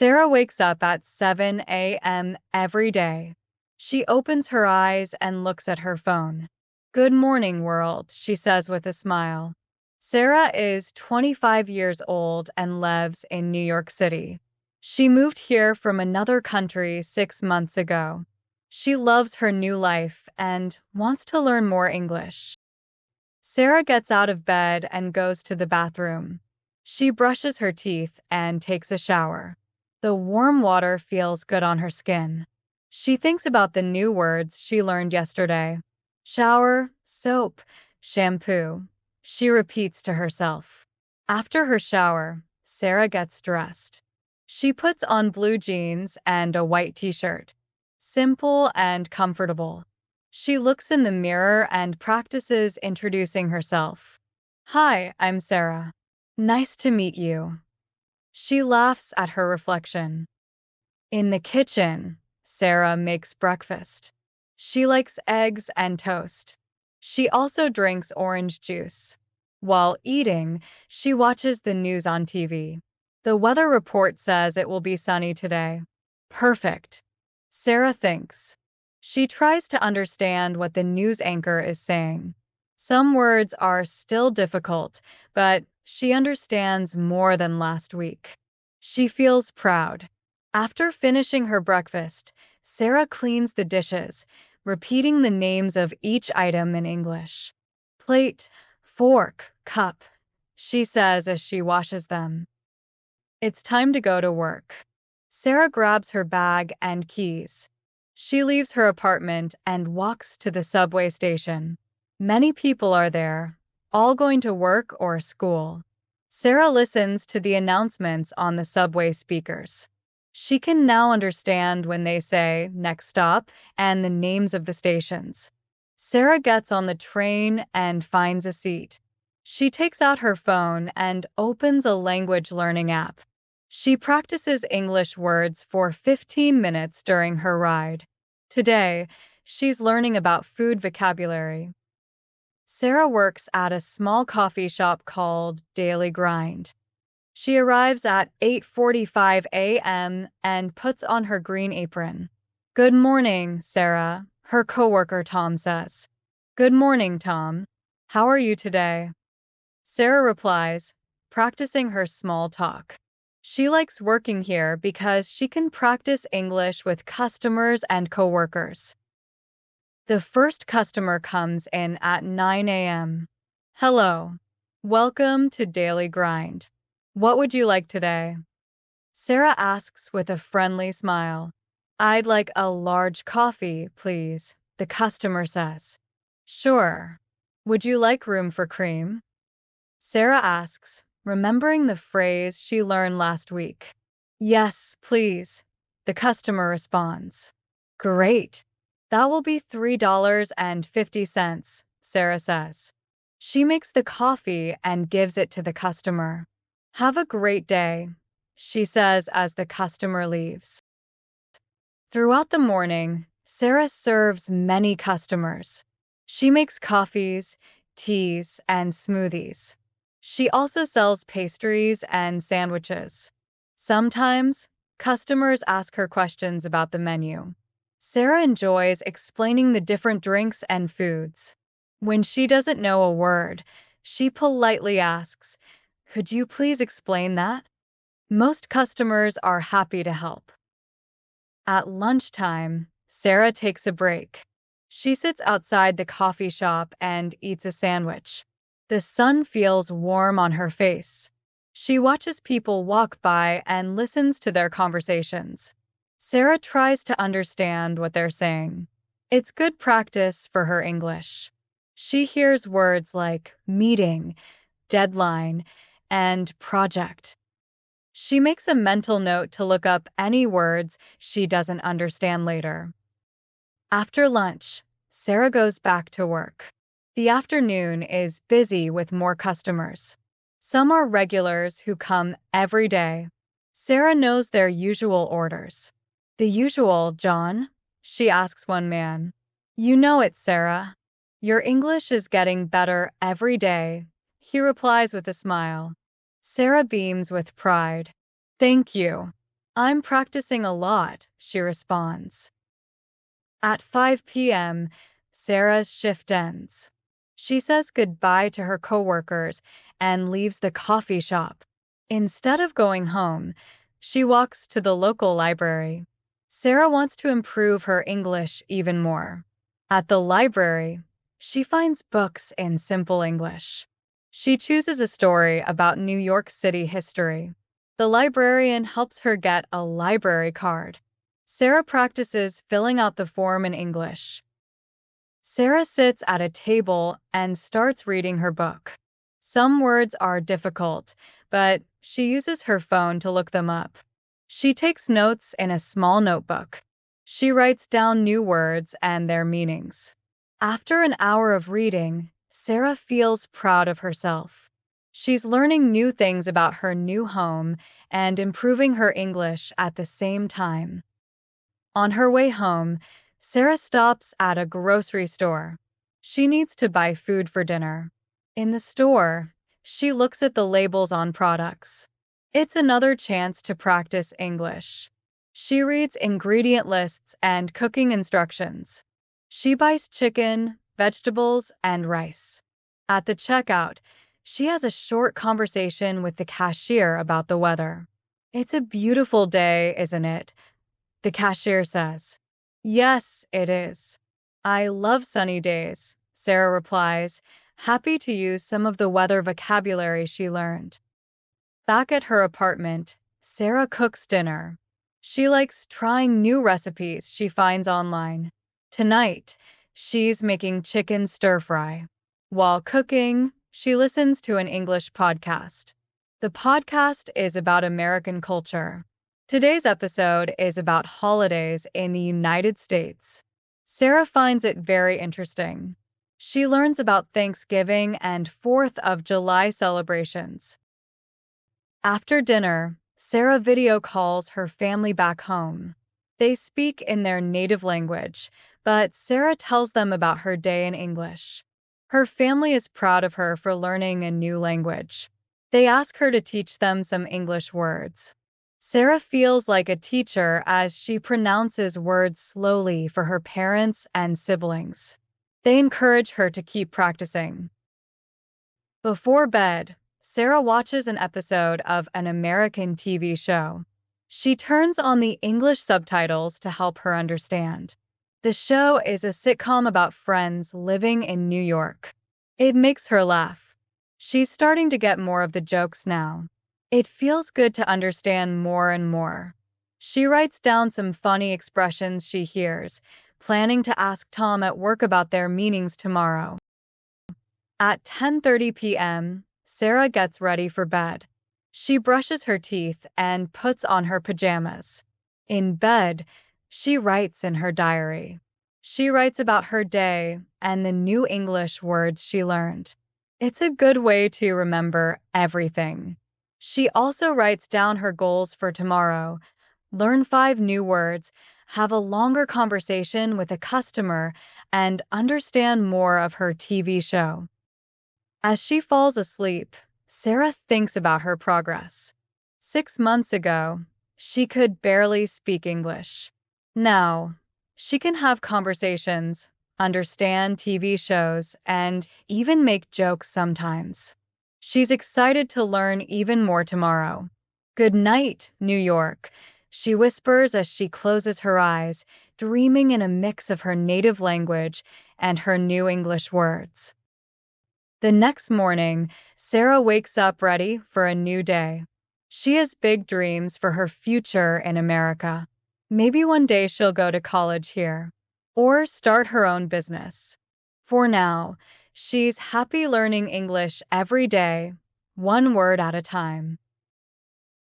Sarah wakes up at 7 a.m. every day. She opens her eyes and looks at her phone. "Good morning, world," she says with a smile. Sarah is 25 years old and lives in New York City. She moved here from another country 6 months ago. She loves her new life and wants to learn more English. Sarah gets out of bed and goes to the bathroom. She brushes her teeth and takes a shower. The warm water feels good on her skin. She thinks about the new words she learned yesterday. Shower, soap, shampoo. She repeats to herself. After her shower, Sarah gets dressed. She puts on blue jeans and a white t-shirt. Simple and comfortable. She looks in the mirror and practices introducing herself. "Hi, I'm Sarah. Nice to meet you." She laughs at her reflection. In the kitchen, Sarah makes breakfast. She likes eggs and toast. She also drinks orange juice. While eating, she watches the news on TV. The weather report says it will be sunny today. Perfect, Sarah thinks. She tries to understand what the news anchor is saying. Some words are still difficult, but she understands more than last week. She feels proud. After finishing her breakfast, Sarah cleans the dishes, repeating the names of each item in English. Plate, fork, cup, she says as she washes them. It's time to go to work. Sarah grabs her bag and keys. She leaves her apartment and walks to the subway station. Many people are there, all going to work or school. Sarah listens to the announcements on the subway speakers. She can now understand when they say next stop and the names of the stations. Sarah gets on the train and finds a seat. She takes out her phone and opens a language learning app. She practices English words for 15 minutes during her ride. Today, she's learning about food vocabulary. Sarah works at a small coffee shop called Daily Grind. She arrives at 8:45 a.m. and puts on her green apron. "Good morning, Sarah," her coworker Tom says. "Good morning, Tom. How are you today?" Sarah replies, practicing her small talk. She likes working here because she can practice English with customers and coworkers. The first customer comes in at 9 a.m. "Hello. Welcome to Daily Grind. What would you like today?" Sarah asks with a friendly smile. "I'd like a large coffee, please," the customer says. "Sure. Would you like room for cream?" Sarah asks, remembering the phrase she learned last week. "Yes, please," the customer responds. "Great. That will be $3.50, Sarah says. She makes the coffee and gives it to the customer. "Have a great day," she says as the customer leaves. Throughout the morning, Sarah serves many customers. She makes coffees, teas, and smoothies. She also sells pastries and sandwiches. Sometimes, customers ask her questions about the menu. Sarah enjoys explaining the different drinks and foods. When she doesn't know a word, she politely asks, "Could you please explain that?" Most customers are happy to help. At lunchtime, Sarah takes a break. She sits outside the coffee shop and eats a sandwich. The sun feels warm on her face. She watches people walk by and listens to their conversations. Sarah tries to understand what they're saying. It's good practice for her English. She hears words like meeting, deadline, and project. She makes a mental note to look up any words she doesn't understand later. After lunch, Sarah goes back to work. The afternoon is busy with more customers. Some are regulars who come every day. Sarah knows their usual orders. "The usual, John?" she asks one man. "You know it, Sarah. Your English is getting better every day," he replies with a smile. Sarah beams with pride. "Thank you." I'm practicing a lot, she responds. At 5 p.m., Sarah's shift ends. She says goodbye to her coworkers and leaves the coffee shop. Instead of going home, she walks to the local library. Sarah wants to improve her English even more. At the library, she finds books in simple English. She chooses a story about New York City history. The librarian helps her get a library card. Sarah practices filling out the form in English. Sarah sits at a table and starts reading her book. Some words are difficult, but she uses her phone to look them up. She takes notes in a small notebook. She writes down new words and their meanings. After an hour of reading, Sarah feels proud of herself. She's learning new things about her new home and improving her English at the same time. On her way home, Sarah stops at a grocery store. She needs to buy food for dinner. In the store, she looks at the labels on products. It's another chance to practice English. She reads ingredient lists and cooking instructions. She buys chicken, vegetables, and rice. At the checkout, she has a short conversation with the cashier about the weather. It's a beautiful day, isn't it? The cashier says. Yes, it is. I love sunny days, Sarah replies, happy to use some of the weather vocabulary she learned. Back at her apartment, Sarah cooks dinner. She likes trying new recipes she finds online. Tonight, she's making chicken stir-fry. While cooking, she listens to an English podcast. The podcast is about American culture. Today's episode is about holidays in the United States. Sarah finds it very interesting. She learns about Thanksgiving and 4th of July celebrations. After dinner, Sarah video calls her family back home. They speak in their native language, but Sarah tells them about her day in English. Her family is proud of her for learning a new language. They ask her to teach them some English words. Sarah feels like a teacher as she pronounces words slowly for her parents and siblings. They encourage her to keep practicing. Before bed, Sarah watches an episode of an American TV show. She turns on the English subtitles to help her understand. The show is a sitcom about friends living in New York. It makes her laugh. She's starting to get more of the jokes now. It feels good to understand more and more. She writes down some funny expressions she hears, planning to ask Tom at work about their meanings tomorrow. At 10:30 p.m., Sarah gets ready for bed. She brushes her teeth and puts on her pajamas. In bed, she writes in her diary. She writes about her day and the new English words she learned. It's a good way to remember everything. She also writes down her goals for tomorrow, learn 5 new words, have a longer conversation with a customer, and understand more of her TV show. As she falls asleep, Sarah thinks about her progress. 6 months ago, she could barely speak English. Now, she can have conversations, understand TV shows, and even make jokes sometimes. She's excited to learn even more tomorrow. Good night, New York, she whispers as she closes her eyes, dreaming in a mix of her native language and her new English words. The next morning, Sarah wakes up ready for a new day. She has big dreams for her future in America. Maybe one day she'll go to college here, or start her own business. For now, she's happy learning English every day, one word at a time.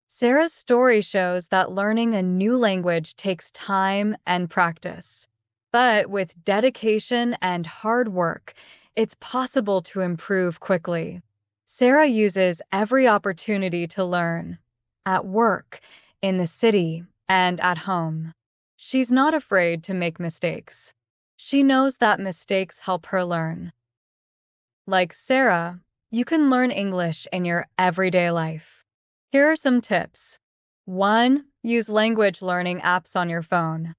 Sarah's story shows that learning a new language takes time and practice. But with dedication and hard work, it's possible to improve quickly. Sarah uses every opportunity to learn, at work, in the city, and at home. She's not afraid to make mistakes. She knows that mistakes help her learn. Like Sarah, you can learn English in your everyday life. Here are some tips. 1. Use language learning apps on your phone.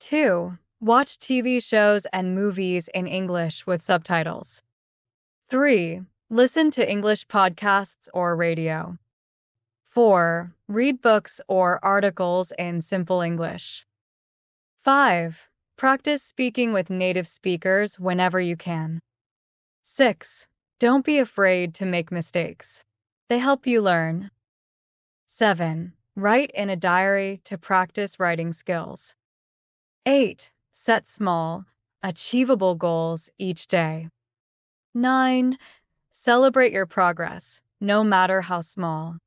2. Watch TV shows and movies in English with subtitles. 3. Listen to English podcasts or radio. 4. Read books or articles in simple English. 5. Practice speaking with native speakers whenever you can. 6. Don't be afraid to make mistakes. They help you learn. 7. Write in a diary to practice writing skills. 8. Set small, achievable goals each day. 9. Celebrate your progress, no matter how small.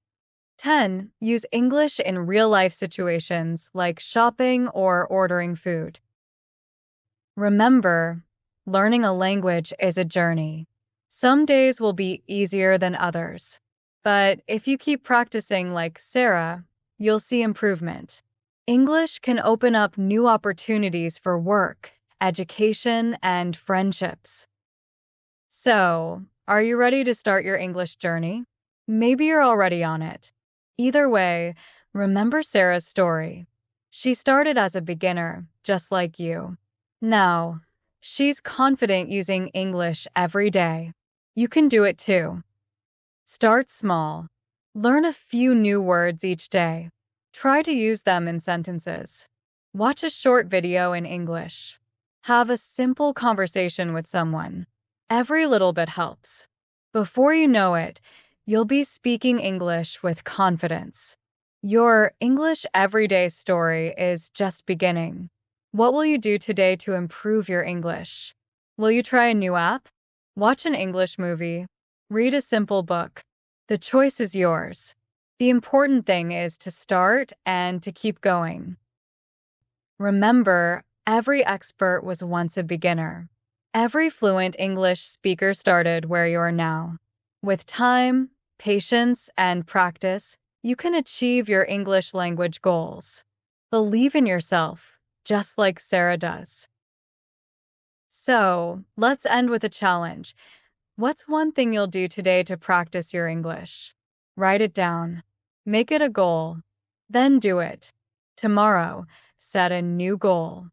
10. Use English in real-life situations like shopping or ordering food. Remember, learning a language is a journey. Some days will be easier than others. But if you keep practicing like Sarah, you'll see improvement. English can open up new opportunities for work, education, and friendships. So, are you ready to start your English journey? Maybe you're already on it. Either way, remember Sarah's story. She started as a beginner, just like you. Now, she's confident using English every day. You can do it too. Start small. Learn a few new words each day. Try to use them in sentences. Watch a short video in English. Have a simple conversation with someone. Every little bit helps. Before you know it, you'll be speaking English with confidence. Your English everyday story is just beginning. What will you do today to improve your English? Will you try a new app? Watch an English movie? Read a simple book? The choice is yours. The important thing is to start and to keep going. Remember, every expert was once a beginner. Every fluent English speaker started where you are now. With time, patience, and practice, you can achieve your English language goals. Believe in yourself, just like Sarah does. So, let's end with a challenge. What's one thing you'll do today to practice your English? Write it down. Make it a goal. Then do it. Tomorrow, set a new goal.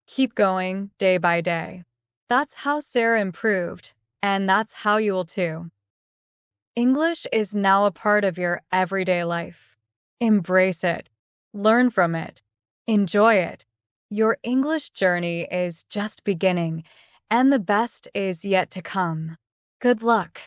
Keep going day by day. That's how Sarah improved, and that's how you will too. English is now a part of your everyday life. Embrace it. Learn from it. Enjoy it. Your English journey is just beginning, and the best is yet to come. Good luck.